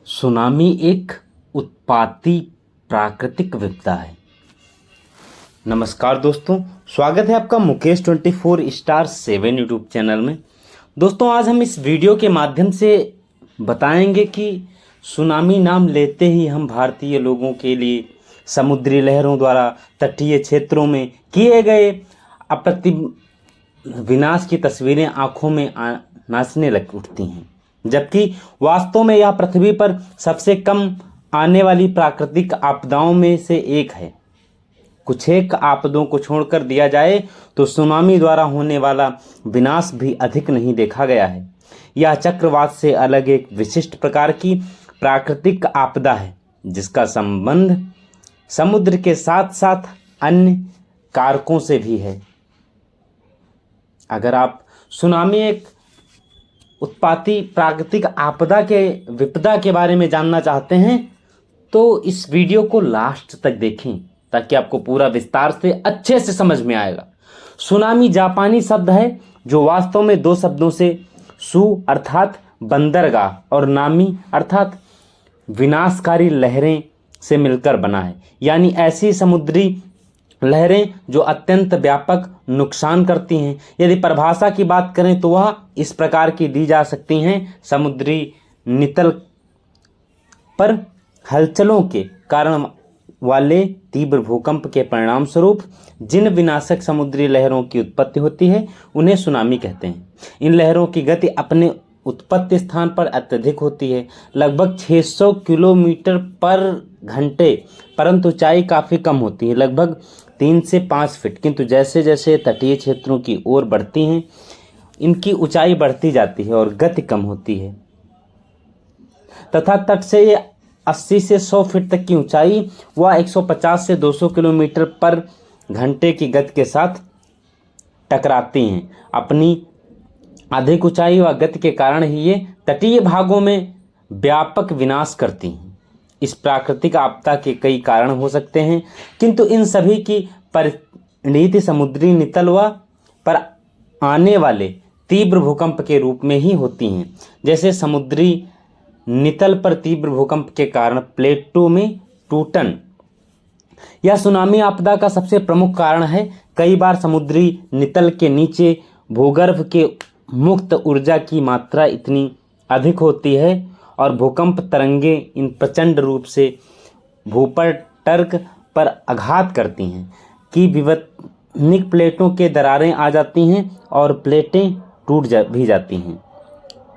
Tsunami एक उत्पाती प्राकृतिक विपदा है। नमस्कार दोस्तों, स्वागत है आपका मुकेश 24/7 यूट्यूब चैनल में। दोस्तों, आज हम इस वीडियो के माध्यम से बताएंगे कि सुनामी नाम लेते ही हम भारतीय लोगों के लिए समुद्री लहरों द्वारा तटीय क्षेत्रों में किए गए विनाश की तस्वीरें आंखों में नाचने लग उठती हैं, जबकि वास्तव में यह पृथ्वी पर सबसे कम आने वाली प्राकृतिक आपदाओं में से एक है। कुछ एक आपदों को छोड़कर दिया जाए तो सुनामी द्वारा होने वाला विनाश भी अधिक नहीं देखा गया है। यह चक्रवात से अलग एक विशिष्ट प्रकार की प्राकृतिक आपदा है, जिसका संबंध समुद्र के साथ साथ अन्य कारकों से भी है। अगर आप सुनामी एक उत्पाती प्राकृतिक विपदा के बारे में जानना चाहते हैं तो इस वीडियो को लास्ट तक देखें, ताकि आपको पूरा विस्तार से अच्छे से समझ में आएगा। सुनामी जापानी शब्द है जो वास्तव में दो शब्दों से सु अर्थात बंदरगाह और नामी अर्थात विनाशकारी लहरें से मिलकर बना है, यानी ऐसी समुद्री लहरें जो अत्यंत व्यापक नुकसान करती हैं। यदि परिभाषा की बात करें तो वह इस प्रकार की दी जा सकती हैं: समुद्री नितल पर हलचलों के कारण वाले तीव्र भूकंप के परिणाम स्वरूप जिन विनाशक समुद्री लहरों की उत्पत्ति होती है उन्हें सुनामी कहते हैं। इन लहरों की गति अपने उत्पत्ति स्थान पर अत्यधिक होती है, लगभग 600 किलोमीटर पर घंटे, परंतु ऊंचाई काफ़ी कम होती है, लगभग 3 से 5 फीट। किंतु जैसे जैसे तटीय क्षेत्रों की ओर बढ़ती हैं, इनकी ऊंचाई बढ़ती जाती है और गति कम होती है तथा तट से ये 80 से 100 फीट तक की ऊंचाई व 150 से 200 किलोमीटर पर घंटे की गति के साथ टकराती हैं। अपनी अधिक ऊंचाई व गति के कारण ही ये तटीय भागों में व्यापक विनाश करती हैं। इस प्राकृतिक आपदा के कई कारण हो सकते हैं, किंतु इन सभी की परिणति समुद्री नितल व पर आने वाले तीव्र भूकंप के रूप में ही होती हैं। जैसे समुद्री नितल पर तीव्र भूकंप के कारण प्लेटों में टूटन, यह सुनामी आपदा का सबसे प्रमुख कारण है। कई बार समुद्री नितल के नीचे भूगर्भ के मुक्त ऊर्जा की मात्रा इतनी अधिक होती है और भूकंप तरंगे इन प्रचंड रूप से भूपटल पर आघात करती हैं कि विवर्तनिक प्लेटों के दरारें आ जाती हैं और प्लेटें भी जाती हैं।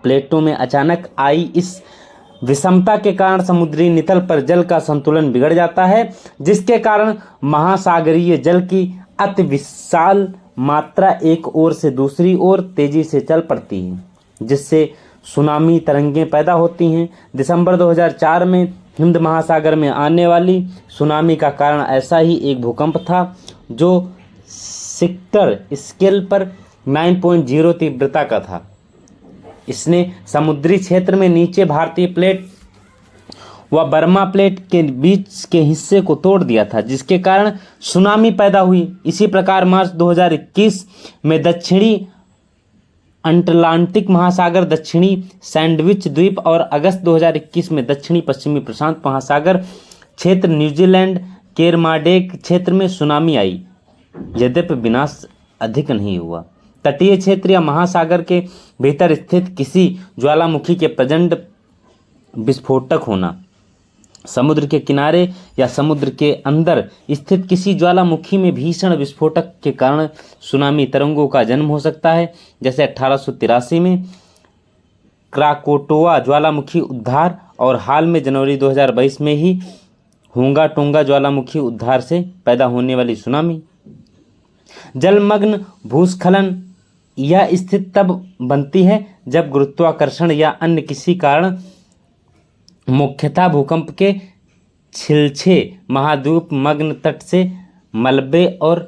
प्लेटों में अचानक आई इस विषमता के कारण समुद्री नितल पर जल का संतुलन बिगड़ जाता है, जिसके कारण महासागरीय जल की अति विशाल मात्रा एक ओर से दूसरी ओर तेजी से चल पड़ती है, जिससे सुनामी तरंगें पैदा होती हैं। दिसंबर 2004 में हिंद महासागर में आने वाली सुनामी का कारण ऐसा ही एक भूकंप था, जो रिक्टर स्केल पर 9.0 तीव्रता का था। इसने समुद्री क्षेत्र में नीचे भारतीय प्लेट व बर्मा प्लेट के बीच के हिस्से को तोड़ दिया था, जिसके कारण सुनामी पैदा हुई। इसी प्रकार मार्च 2021 में दक्षिणी अटलांटिक महासागर, दक्षिणी सैंडविच द्वीप और अगस्त 2021 में दक्षिणी पश्चिमी प्रशांत महासागर क्षेत्र न्यूजीलैंड केरमाडेक क्षेत्र में सुनामी आई। यद्यपि विनाश अधिक नहीं हुआ। तटीय क्षेत्र या महासागर के भीतर स्थित किसी ज्वालामुखी के प्रचंड विस्फोटक होना, समुद्र के किनारे या समुद्र के अंदर स्थित किसी ज्वालामुखी में भीषण विस्फोटक के कारण सुनामी तरंगों का जन्म हो सकता है। जैसे 1883 में क्राकोटोआ ज्वालामुखी उद्धार और हाल में जनवरी 2022 में ही हुंगा टोंगा ज्वालामुखी उद्धार से पैदा होने वाली सुनामी। जलमग्न भूस्खलन यह स्थिति तब बनती है जब गुरुत्वाकर्षण या अन्य किसी कारण, मुख्यतः भूकंप के छिलछे महाद्वीप मग्न तट से मलबे और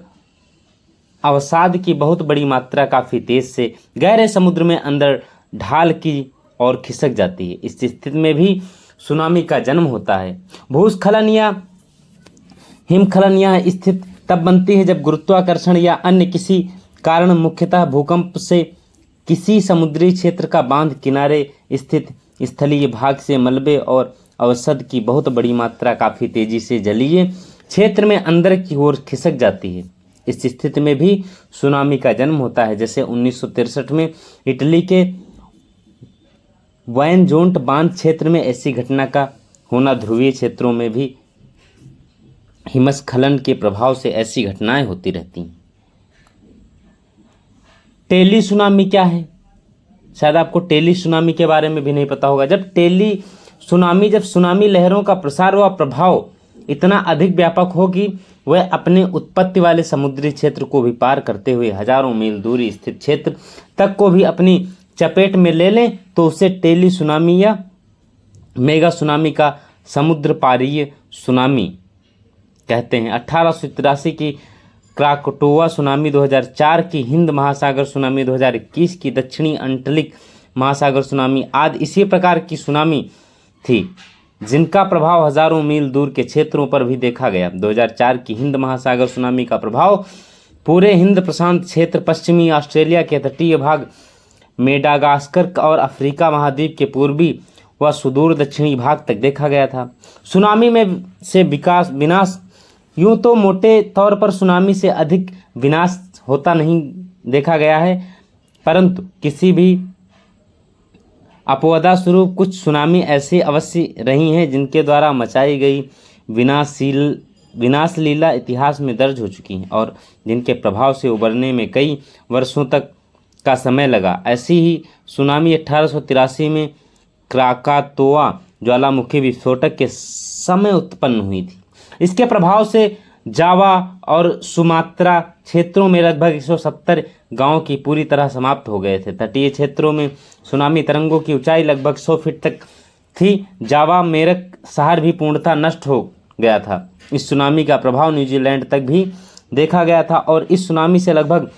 अवसाद की बहुत बड़ी मात्रा काफ़ी तेज से गहरे समुद्र में अंदर ढाल की ओर खिसक जाती है। इस स्थिति में भी सुनामी का जन्म होता है। भूस्खलन या हिमस्खलन यह स्थिति तब बनती है जब गुरुत्वाकर्षण या अन्य किसी कारण, मुख्यतः भूकंप से किसी समुद्री क्षेत्र का बांध किनारे स्थित स्थलीय भाग से मलबे और अवसाद की बहुत बड़ी मात्रा काफ़ी तेजी से जलीय क्षेत्र में अंदर की ओर खिसक जाती है। इस स्थिति में भी सुनामी का जन्म होता है। जैसे 1963 में इटली के वायनजोंट बांध क्षेत्र में ऐसी घटना का होना, ध्रुवीय क्षेत्रों में भी हिमस्खलन के प्रभाव से ऐसी घटनाएं होती रहती हैं। टेली सुनामी क्या है? शायद आपको टेली सुनामी के बारे में भी नहीं पता होगा। जब सुनामी लहरों का प्रसार व प्रभाव इतना अधिक व्यापक हो कि वह अपने उत्पत्ति वाले समुद्री क्षेत्र को भी पार करते हुए हजारों मील दूरी स्थित क्षेत्र तक को भी अपनी चपेट में ले लें, तो उसे टेली सुनामी या मेगा सुनामी का समुद्र पारीय सुनामी कहते हैं। 1883 की क्राकटोआ सुनामी, 2004 की हिंद महासागर सुनामी, 2021 की दक्षिणी अंटलिक महासागर सुनामी आदि इसी प्रकार की सुनामी थी, जिनका प्रभाव हजारों मील दूर के क्षेत्रों पर भी देखा गया। 2004 की हिंद महासागर सुनामी का प्रभाव पूरे हिंद प्रशांत क्षेत्र, पश्चिमी ऑस्ट्रेलिया के तटीय भाग, मेडागास्कर और अफ्रीका महाद्वीप के पूर्वी व सुदूर दक्षिणी भाग तक देखा गया था। सुनामी में से विनाश यूं तो मोटे तौर पर सुनामी से अधिक विनाश होता नहीं देखा गया है, परंतु किसी भी अपवादा स्वरूप कुछ सुनामी ऐसी अवश्य रही हैं जिनके द्वारा मचाई गई विनाश लीला इतिहास में दर्ज हो चुकी हैं और जिनके प्रभाव से उबरने में कई वर्षों तक का समय लगा। ऐसी ही सुनामी 1883 में क्राकातोआ ज्वालामुखी विस्फोटक के समय उत्पन्न हुई थी। इसके प्रभाव से जावा और सुमात्रा क्षेत्रों में लगभग 170 गांव की पूरी तरह समाप्त हो गए थे। तटीय क्षेत्रों में सुनामी तरंगों की ऊंचाई लगभग 100 फीट तक थी। जावा मेरक शहर भी पूर्णतः नष्ट हो गया था। इस सुनामी का प्रभाव न्यूजीलैंड तक भी देखा गया था और इस सुनामी से लगभग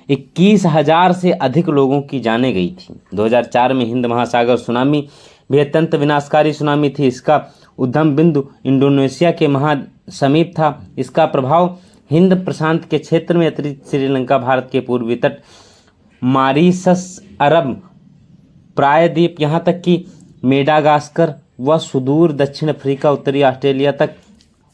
21,000 से अधिक लोगों की जानें गई थी। 2004 में हिंद महासागर सुनामी भी अत्यंत विनाशकारी सुनामी थी। इसका उद्गम बिंदु इंडोनेशिया के महासमीप था। इसका प्रभाव हिंद प्रशांत के क्षेत्र में अतिरिक्त श्रीलंका, भारत के पूर्वी तट, मॉरीशस, अरब प्रायद्वीप, यहाँ तक कि मेडागास्कर व सुदूर दक्षिण अफ्रीका, उत्तरी ऑस्ट्रेलिया तक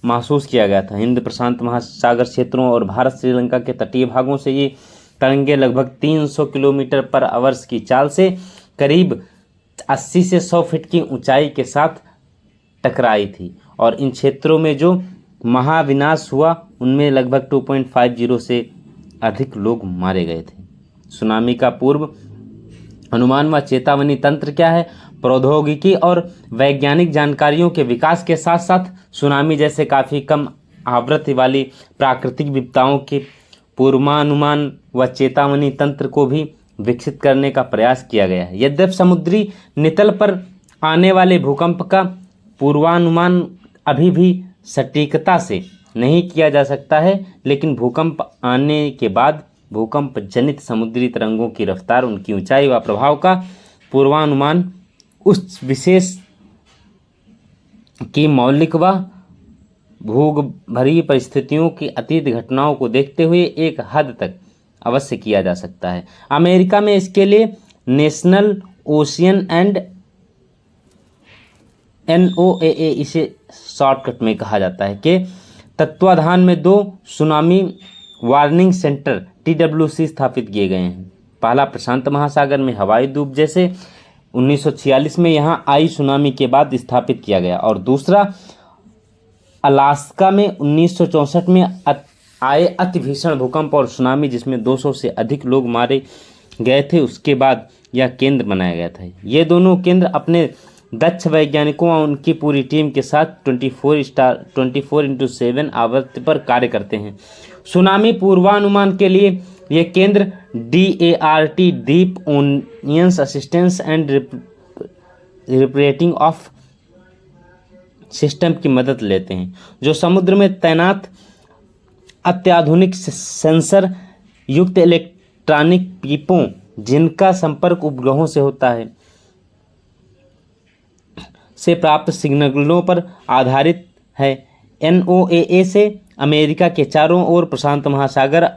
महसूस किया गया था। हिंद प्रशांत महासागर क्षेत्रों और भारत श्रीलंका के तटीय भागों से ये तरंगे लगभग 300 किलोमीटर पर आवर्स की चाल से करीब 80 से 100 फीट की ऊंचाई के साथ टकराई थी और इन क्षेत्रों में जो महाविनाश हुआ उनमें लगभग 2.50 से अधिक लोग मारे गए थे। सुनामी का पूर्व अनुमान व चेतावनी तंत्र क्या है? प्रौद्योगिकी और वैज्ञानिक जानकारियों के विकास के साथ साथ सुनामी जैसे काफ़ी कम आवृत्ति वाली प्राकृतिक विपदाओं के पूर्वानुमान व चेतावनी तंत्र को भी विकसित करने का प्रयास किया गया है। यद्यपि समुद्री नितल पर आने वाले भूकंप का पूर्वानुमान अभी भी सटीकता से नहीं किया जा सकता है, लेकिन भूकंप आने के बाद भूकंप जनित समुद्री तरंगों की रफ्तार, उनकी ऊंचाई व प्रभाव का पूर्वानुमान उस विशेष की मौलिक व भूगर्भीय परिस्थितियों की अतीत घटनाओं को देखते हुए एक हद तक अवश्य किया जा सकता है। अमेरिका में इसके लिए नेशनल ओशियन एंड NOAA इसे शॉर्टकट में कहा जाता है के तत्वाधान में 2 सुनामी वार्निंग सेंटर TWC स्थापित किए गए हैं। पहला प्रशांत महासागर में हवाई धूप जैसे 1946 में यहाँ आई सुनामी के बाद स्थापित किया गया और दूसरा अलास्का में 1964 में आए अति भीषण भूकंप और सुनामी जिसमें 200 से अधिक लोग मारे गए थे, उसके बाद यह केंद्र बनाया गया था। ये दोनों केंद्र अपने दक्ष वैज्ञानिकों और उनकी पूरी टीम के साथ 24/7 आवृत्ति पर कार्य करते हैं। सुनामी पूर्वानुमान के लिए ये केंद्र DART deep onions assistance and reporting of system की मदद लेते हैं, जो समुद्र में तैनात अत्याधुनिक सेंसर युक्त इलेक्ट्रॉनिक पीपों जिनका संपर्क उपग्रहों से होता है से प्राप्त सिग्नलों पर आधारित है। NOAA से अमेरिका के चारों ओर प्रशांत महासागर,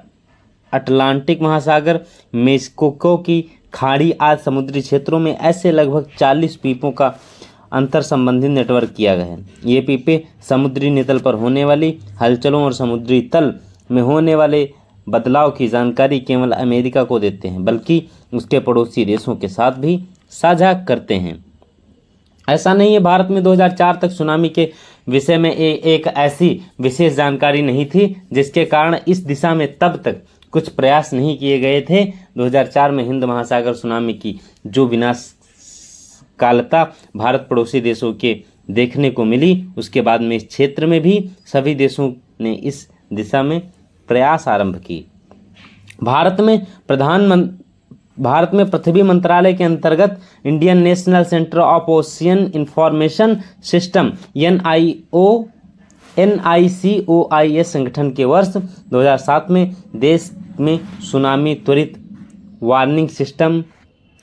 अटलांटिक महासागर, मेक्सिको की खाड़ी आदि समुद्री क्षेत्रों में ऐसे लगभग 40 पीपों का अंतर संबंधित नेटवर्क किया गया है। ये पीपे समुद्री नितल पर होने वाली हलचलों और समुद्री तल में होने वाले बदलाव की जानकारी केवल अमेरिका को देते हैं, बल्कि उसके पड़ोसी देशों के साथ भी साझा करते हैं। ऐसा नहीं है, भारत में 2004 तक सुनामी के विषय में एक ऐसी विशेष जानकारी नहीं थी, जिसके कारण इस दिशा में तब तक कुछ प्रयास नहीं किए गए थे। 2004 में हिंद महासागर सुनामी की जो विनाशकालता भारत पड़ोसी देशों के देखने को मिली, उसके बाद में इस क्षेत्र में भी सभी देशों ने इस दिशा में प्रयास आरंभ की। भारत में पृथ्वी मंत्रालय के अंतर्गत Indian national centre of ocean information system NICOIS संगठन के वर्ष 2007 में देश में सुनामी त्वरित वार्निंग सिस्टम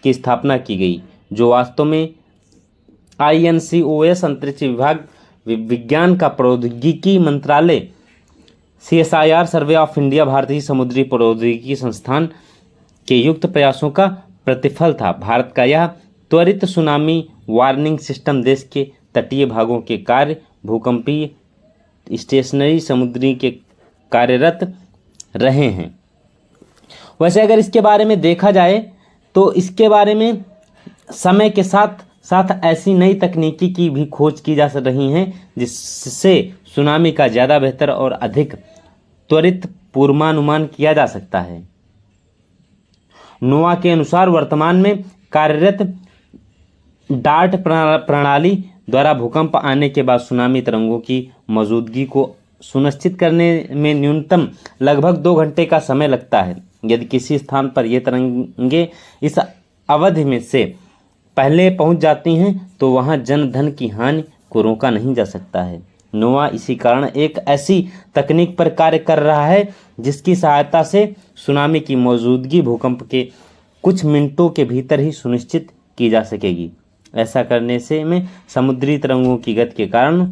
की स्थापना की गई, जो वास्तव में INCOS अंतरिक्ष विभाग, विज्ञान का प्रौद्योगिकी मंत्रालय, CSIR सर्वे ऑफ इंडिया, भारतीय समुद्री प्रौद्योगिकी संस्थान के युक्त प्रयासों का प्रतिफल था। भारत का यह त्वरित सुनामी वार्निंग सिस्टम देश के तटीय भागों के कार्य, भूकंपीय, स्टेशनरी, समुद्री के कार्यरत रहे हैं। वैसे अगर इसके बारे में देखा जाए तो इसके बारे में समय के साथ साथ ऐसी नई तकनीकी की भी खोज की जा रही हैं, जिससे सुनामी का ज़्यादा बेहतर और अधिक त्वरित पूर्वानुमान किया जा सकता है। नोवा के अनुसार वर्तमान में कार्यरत डार्ट प्रणाली द्वारा भूकंप आने के बाद सुनामी तरंगों की मौजूदगी को सुनिश्चित करने में न्यूनतम लगभग 2 घंटे का समय लगता है। यदि किसी स्थान पर ये तरंगे इस अवधि में से पहले पहुंच जाती हैं तो वहां जन धन की हानि को रोका नहीं जा सकता है। नोवा इसी कारण एक ऐसी तकनीक पर कार्य कर रहा है जिसकी सहायता से सुनामी की मौजूदगी भूकंप के कुछ मिनटों के भीतर ही सुनिश्चित की जा सकेगी। ऐसा करने से में समुद्री तरंगों की गति के कारण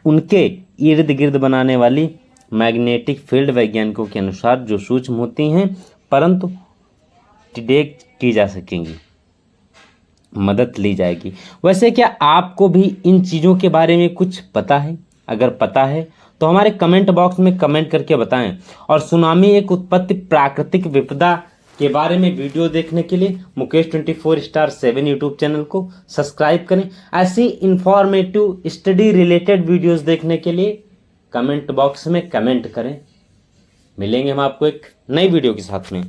उनके इर्द गिर्द बनाने वाली मैग्नेटिक फील्ड वैज्ञानिकों के अनुसार जो सूक्ष्म होती हैं परंतु डिटेक्ट की जा सकेंगी, मदद ली जाएगी। वैसे क्या आपको भी इन चीज़ों के बारे में कुछ पता है? अगर पता है तो हमारे कमेंट बॉक्स में कमेंट करके बताएं। और सुनामी एक उत्पत्ति प्राकृतिक विपदा के बारे में वीडियो देखने के लिए मुकेश 24*7 यूट्यूब चैनल को सब्सक्राइब करें। ऐसी इंफॉर्मेटिव स्टडी रिलेटेड वीडियोस देखने के लिए कमेंट बॉक्स में कमेंट करें। मिलेंगे हम आपको एक नई वीडियो के साथ में।